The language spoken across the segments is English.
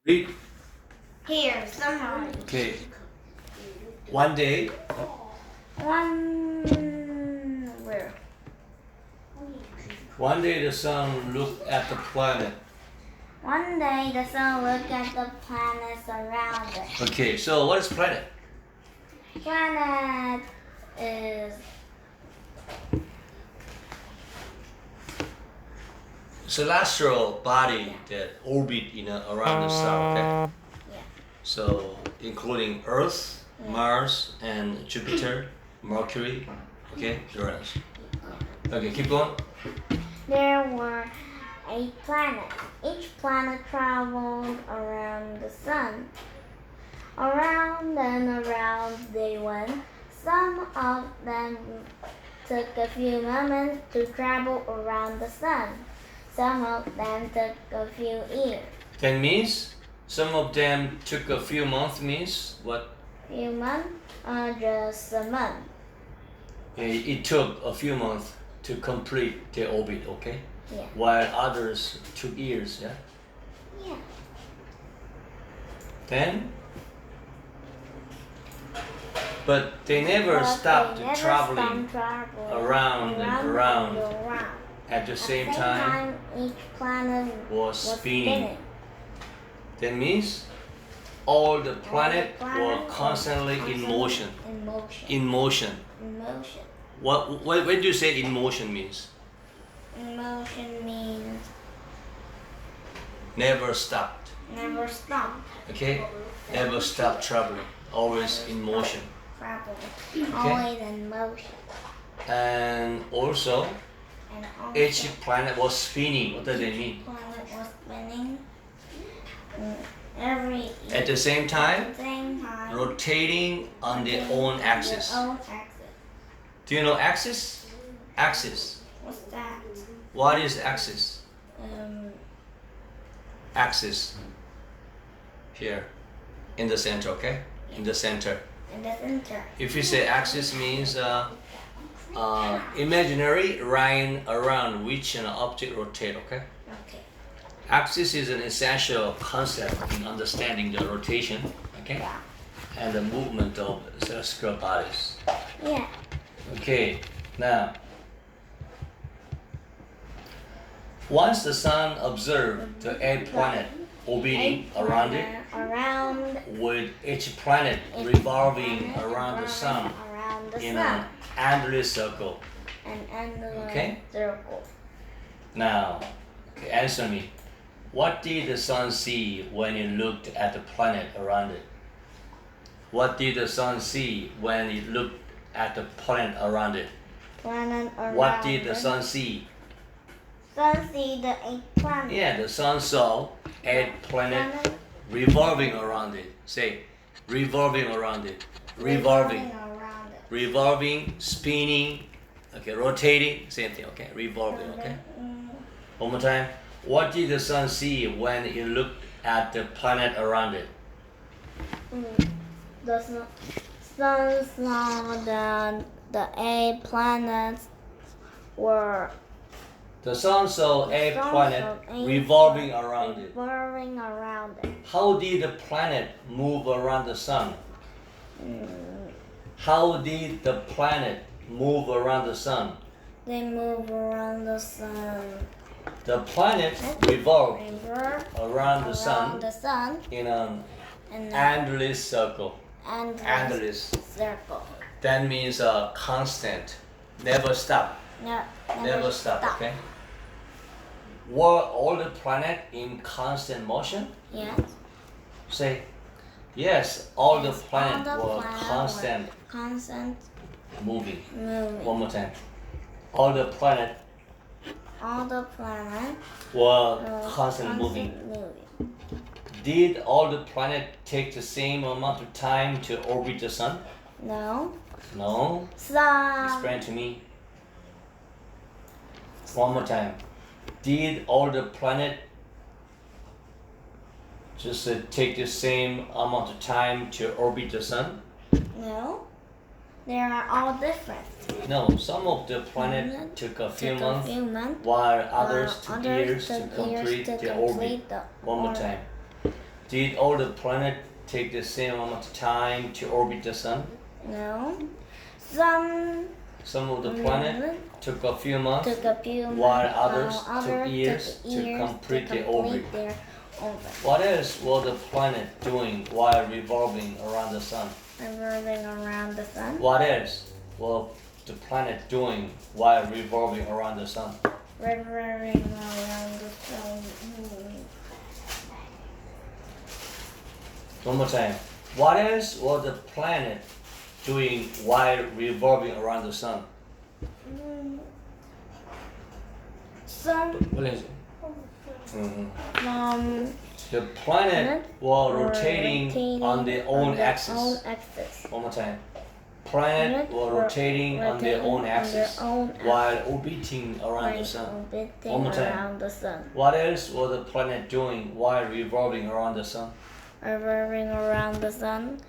Read. Here, summary. Okay. One day, Where? one day the sun looked at the planet. One day the sun looked at the planets around it. Okay, so what is planet? Planet is Celestial body that orbit around the sun. Okay. yeah. So including Earth, Yeah. Mars, and Jupiter, Mercury. Okay, Uranus. Okay, keep going. There were 8 planets. Each planet traveled around the sun. Around and around they went. Some of them took a few moments to travel around the sun. Some of them took a few years. That means some of them took a few months. Means what? Few months or just a month. It took a few months to complete their orbit. Okay. Yeah. While others took years. Yeah. Yeah. Then. But they never stopped traveling around and around at the same time each planet was spinning. That means all the planet were constantly in motion. In motion. In motion. What when do you say in motion means? In motion means Never stopped. never stop. Okay? Never stop traveling. Always in motion. Travel. Always in motion. And also And also each planet was spinning. What does it mean? planet was spinning every At the same time, same time. rotating on their own axis. Their own axis. Do you know axis? Axis. What's that? What is axis? Um, Axis. Here. In the center, okay? In the center. in the center. If you say axis means imaginary line around which an object rotate, okay? Okay. Axis is an essential concept in understanding the rotation, okay? Yeah. And the movement of celestial bodies. Yeah. Okay, now once the sun observed the 8 planets orbiting around it, Around with each planet revolving around the sun Around the in sun. an endless circle. An endless Okay. circle. Now, okay, answer me. What did the sun see when it looked at the planet around it? What did the sun see when it looked at the planet around it? Planet around. What did the sun see? Sun see the 8 planets. Yeah, the sun saw 8 planets Planet revolving around it. Say, revolving around it. Revolving. around it. Revolving, spinning, okay, rotating, same thing, okay, revolving, okay. One more time. What did the sun see when it looked at the planet around it? The sun saw that the 8 planets were The sun saw 8 sun planets saw 8 revolving around it. revolving around it. How did the planet move around the sun? How did the planet move around the sun? They move around the sun. The planet revolved Revolve around the sun the sun in an and endless circle. endless Endless. circle. That means constant, never stop, No, never stop. Okay. Were all the planet in constant motion? Yes. Say, yes, all the Yes, planet all the were planet constant Constant moving. moving. One more time. All the planet All the planets were were constant moving. moving. Did all the planet take the same amount of time to orbit the sun? No. No. Some. Explain to me. One more time. Did all the planet just take the same amount of time to orbit the sun? No. They are all different. No, some of the planet took a few Took months, a few months. while others took others years took to complete years to their orbit. complete the One more orbit. time. Did all the planets take the same amount of time to orbit the sun? No. Some Some of the planets took a few months, took a few months, while others while took others years took to complete their orbit. their orbit. What else was the planet doing while revolving around the sun? Revolving around the sun. What else was the planet doing while revolving around the sun? Revolving around the sun. One more time. What else was the planet doing while revolving around the sun? Some The planet was were rotating on their own axis. One more time. Planet was rotating on their own axis while orbiting around the sun. One more time. Around the sun. What else was the planet doing while revolving around the sun? Revolving around the sun.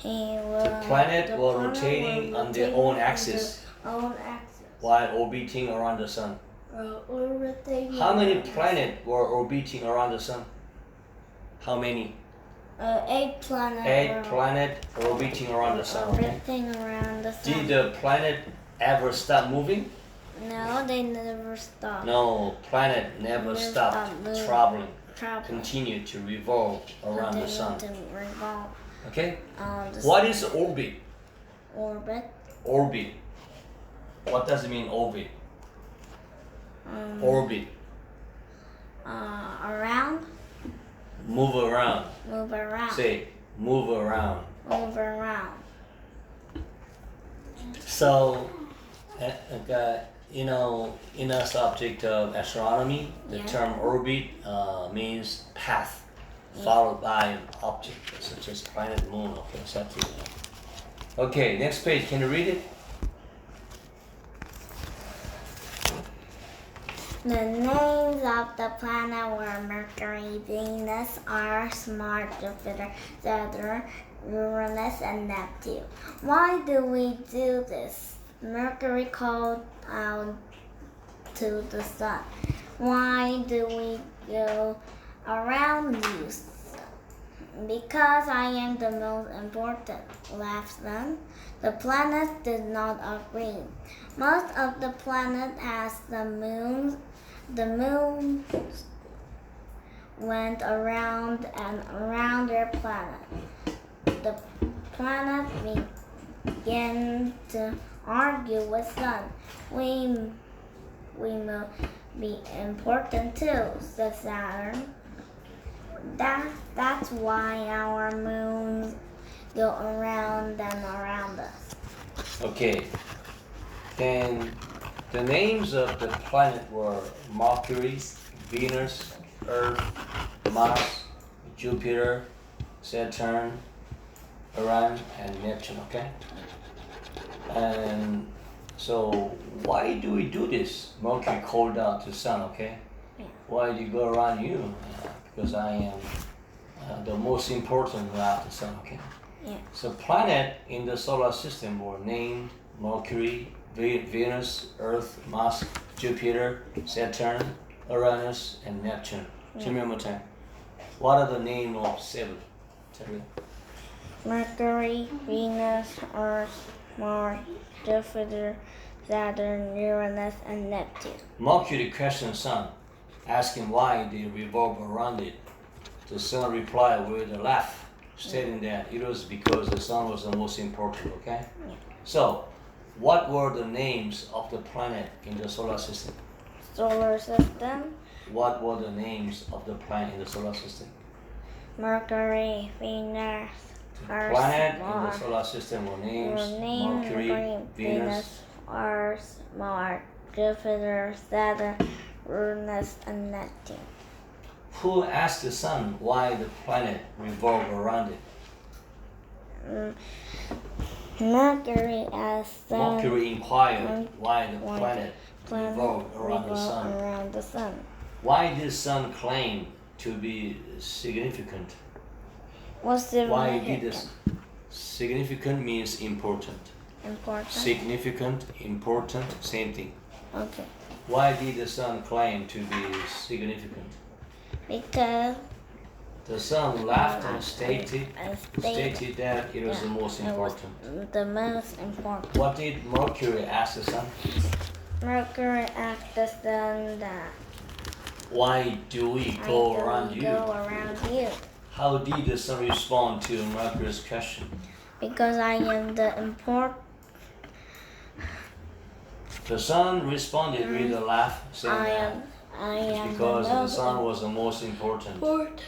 The planet was rotating on their own axis while orbiting around the sun. How many planets were orbiting around the sun? How many? 8 planets. 8 planets orbiting around the sun. Okay? Orbiting around the sun. Did the planet ever stop moving? No, they never stop. No, planet never stopped moving. traveling. Travel. Continue to revolve around the sun. To revolve Okay? on the What is orbit? orbit. Orbit. What does it mean, orbit? Orbit. Around. Move around. Move around. Say, move around. Move around. So, in the subject of astronomy, the Yeah. term orbit means path followed by an object such as planet, moon, okay, etc. Okay, next page. Can you read it? The names of the planet were Mercury, Venus, Earth, Mars, Jupiter, Saturn, Uranus, and Neptune. Why do we do this? Mercury called out to the sun. Why do we go around you? Because I am the most important, laughed Sun. The planets did not agree. Most of the planet has the moon. The moon went around and around their planet. The planet began to argue with Sun. We must be important too, said Saturn. That's why our moons go around and around us. Okay. Then the names of the planet were Mercury, Venus, Earth, Mars, Jupiter, Saturn, Uranus, and Neptune. Okay. And so, why do we do this? Mercury called out to the sun. Okay. Yeah. Why do you go around you? Because I am the most important after the sun. Okay. Yeah. So planet in the solar system were named Mercury, Venus, Earth, Mars, Jupiter, Saturn, Uranus, and Neptune. Tell me one more time. What are the names of 7? Tell me. Mercury, Venus, Earth, Mars, Jupiter, Saturn, Uranus, and Neptune. Mercury questioned Sun, asking why they revolve around it. The Sun replied with a laugh, stating that it was because the Sun was the most important. Okay. Yeah. So, what were the names of the planet in the solar system? Solar system: What were the names of the planet in the solar system? Mercury, Venus, Earth, Planet in the Mars. solar system were names Mercury, Mercury, Venus, Earth, Mars, Jupiter, Saturn, Uranus, and Neptune. Who asked the Sun why the planet revolved around it? Mercury asked Sun Mercury inquired why the why planet revolved around the Sun. around the sun. Why did Sun claim to be significant? What's the Why did this? Significant means important. important? Significant, important, same thing. Okay. Why did the Sun claim to be significant? Because The sun laughed and stated stated that it was the most it was important. the most important. What did Mercury ask the sun? Mercury asked the sun that Why do we go around you? go around you? How did the sun respond to Mercury's question? Because I am the important. The sun responded with a laugh, saying that I it's am because the the most sun was the most important. important.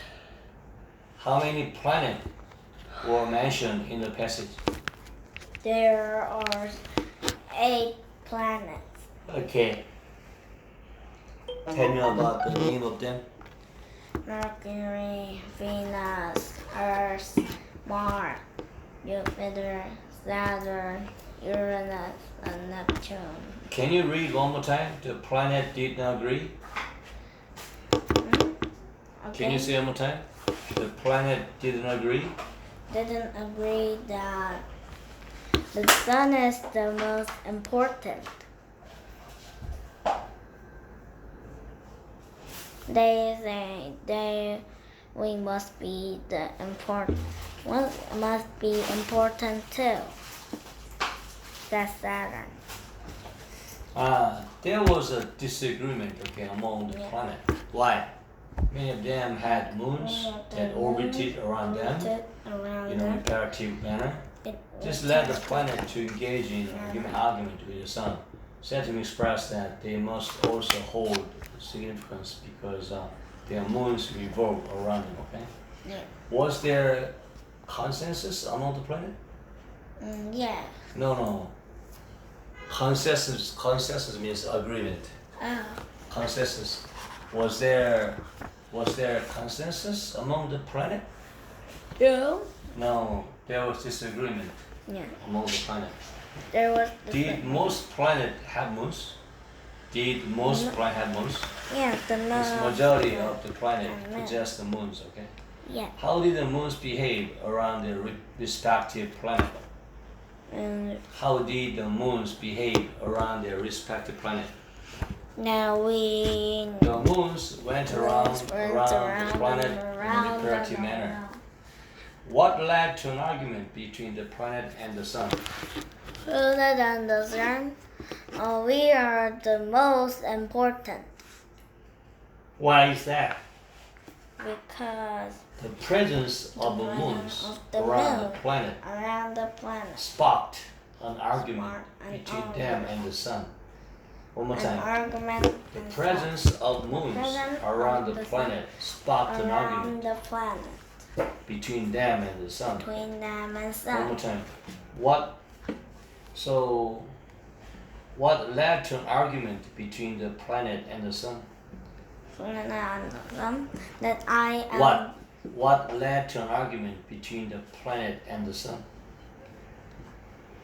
How many planets were mentioned in the passage? There are 8 planets. Okay. Tell me about the name of them. Mercury, Venus, Earth, Mars, Jupiter, Saturn, Uranus, and Neptune. Can you read one more time? The planet did not agree. Okay. Can you say one more time? The planet didn't agree. Didn't agree that the sun is the most important. They say we must be the important. One must be important too. That's Saturn. There was a disagreement, among the planets. Why? Many of them had moons that orbited around them, in an imperative manner. This led the planet to engage in an argument with the sun. Saturn expressed that they must also hold significance because their moons revolve around them. Okay. Yeah. Was there consensus among the planet? Yeah. No. Consensus means agreement. Oh. Consensus. Was there consensus among the planet? No. No, there was disagreement Yeah. among the planet. There was. Did most planet have moons? Did most planet have moons? Yeah, the This moon. majority of the planet moon. possess the moons. Okay. Yeah. How did the moons behave around their respective planet? And How did the moons behave around their respective planet? now we. The moons went around the planet in an imperative and manner. around. What led to an argument between the planet and the sun? Other than the sun, we are the most important Why is that? because The presence of the moons of the around moon the planet around the planet. sparked an argument An between them and the sun. One more An time. argument. The presence of moons presence around of the the planet sparked an around argument the planet between them and the sun. between them and One more sun. time. What led to an argument between the planet and the sun? That I am. What led to an argument between the planet and the sun?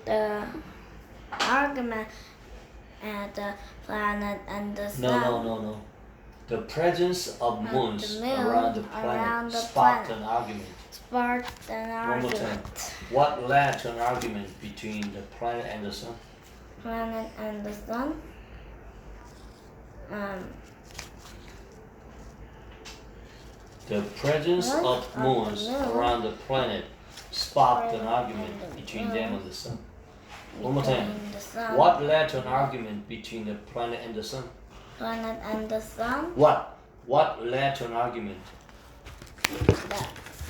The argument at the planet and the sun. No. The presence of moons moon around the around planet the sparked planet. an argument. Sparked an One more time. argument. What led to an argument between the planet and the sun? Planet and the sun. The presence of moons moon around the planet sparked an and argument the between moon them and the sun. One more time. between the sun. What led to an argument between the planet and the sun? Planet and the sun. What led to an argument?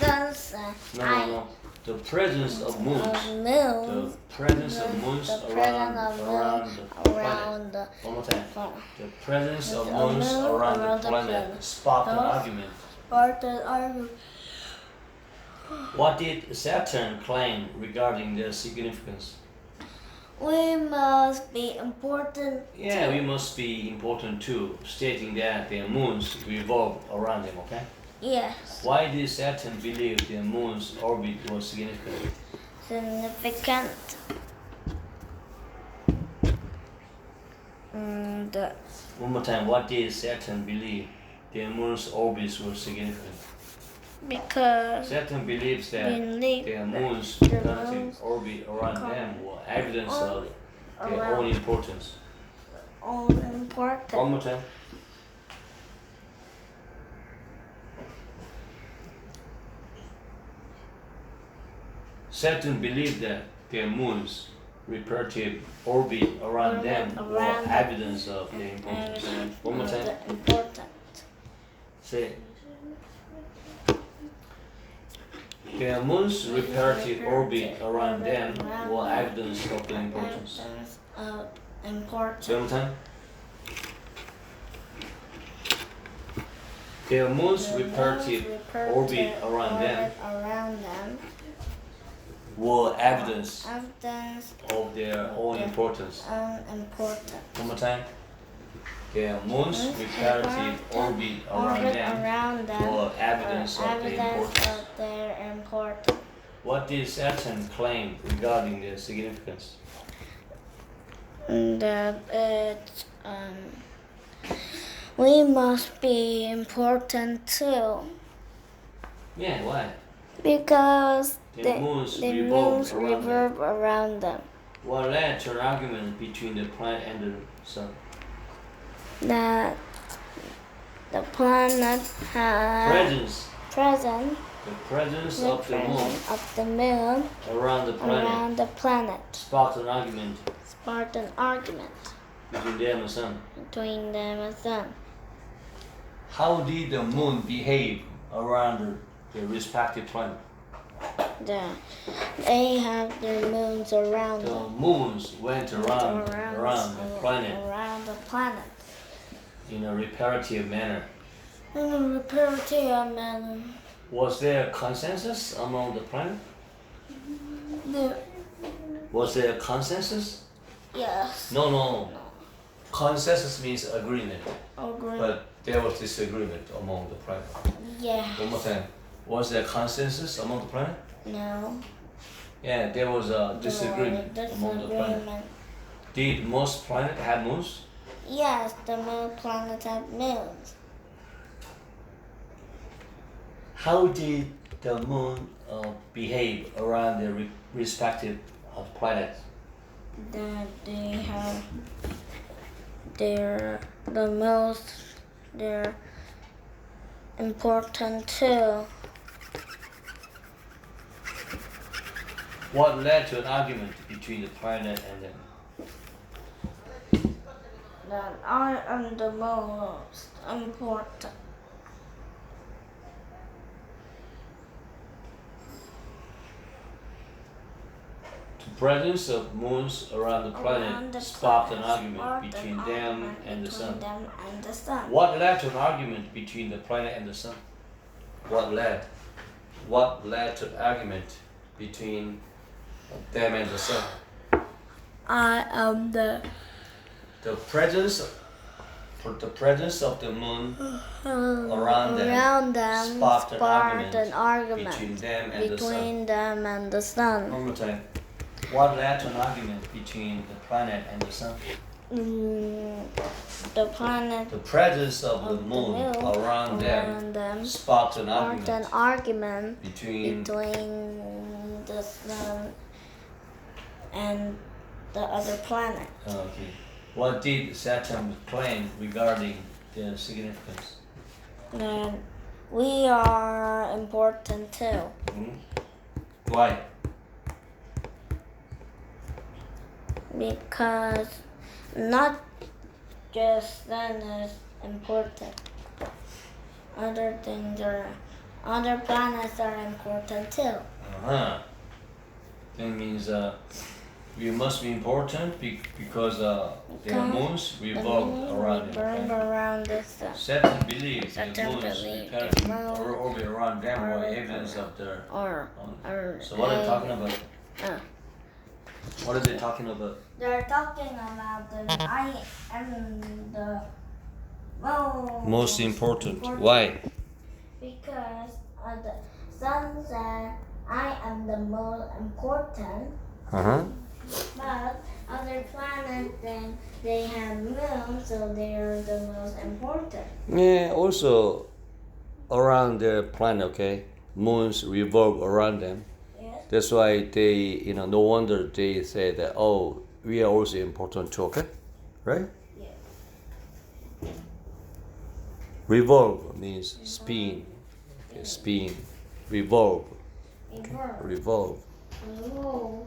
The sun. No. The presence of moons. The presence of moons around the planet. One more time. The presence of moons around the planet sparked an argument. What did Saturn claim regarding their significance? We must be important. Yeah, we must be important too, stating that their moons revolve around them, okay? Yes. Why did Saturn believe their moon's orbit was significant? Significant. One more time, what did Saturn believe their moon's orbits were significant? Because Saturn believes that their moon's the relative moon's orbit around them were evidence of their around- own importance. all One important. more time. Saturn believed that their moons repetitive orbit around them were evidence of their importance. One more time. Important. Say. Their moon's repetitive orbit around them were evidence of their importance. Important. One more time. Their moon's repetitive orbit around them were evidence of their own importance. One more time. Their moon's repetitive orbit around them were evidence of their importance. What did Saturn claim regarding their significance? That we must be important too. Yeah, why? Because The moons the revolve moons around them. revolve around them. What led to an argument between the planet and the sun? That the planet has The presence of the moon of the moon around the planet sparked an argument between them and the sun. between them and sun. How did the moon behave around the respective planet? They have their moons around The them. moons went around the planet Around the planet. in a repetitive manner. In a repetitive manner. Was there consensus among the planet? Was there consensus? Yes. No. Consensus means agreement, Agree. but there was disagreement among the planet. Yeah. One more time. Was there consensus among the planet? No. Yeah, there was a disagreement among the planet. Did most planets have moons? Yes, the moon planets have moons. How did the moon behave around their respective planets? That they have they're important too. What led to an argument between the planet and them? That I am the most important. The presence of moons around the planet sparked an argument between them and the sun. What led to an argument between the planet and the sun? What led to an argument between them and the sun? I am the presence of the moon around them sparked an argument between them and the sun. One more time. What led to an argument between the planet and the sun? The planet. The presence of the moon around them sparked an argument between the sun and the other planet. Okay. What did Saturn claim regarding their significance? That we are important too. Why? Because not just sun is important. Other planets are important too. That means we must be important because their moons revolve around the sun. Saturn believes the moons orbit around them were evidence of their So what are they talking about? What are they talking about? They're talking about I am the Most important. Why? Because the sun said I am the most important. But other planets, then they have moons, so they are the most important. Yeah, also around the planet, okay? Moons revolve around them. Yes. That's why they, no wonder they say that, oh, we are also important too, okay? Right? Yes. Revolve means spin. Okay, spin. Revolve. Revolve. Revolve. Oh.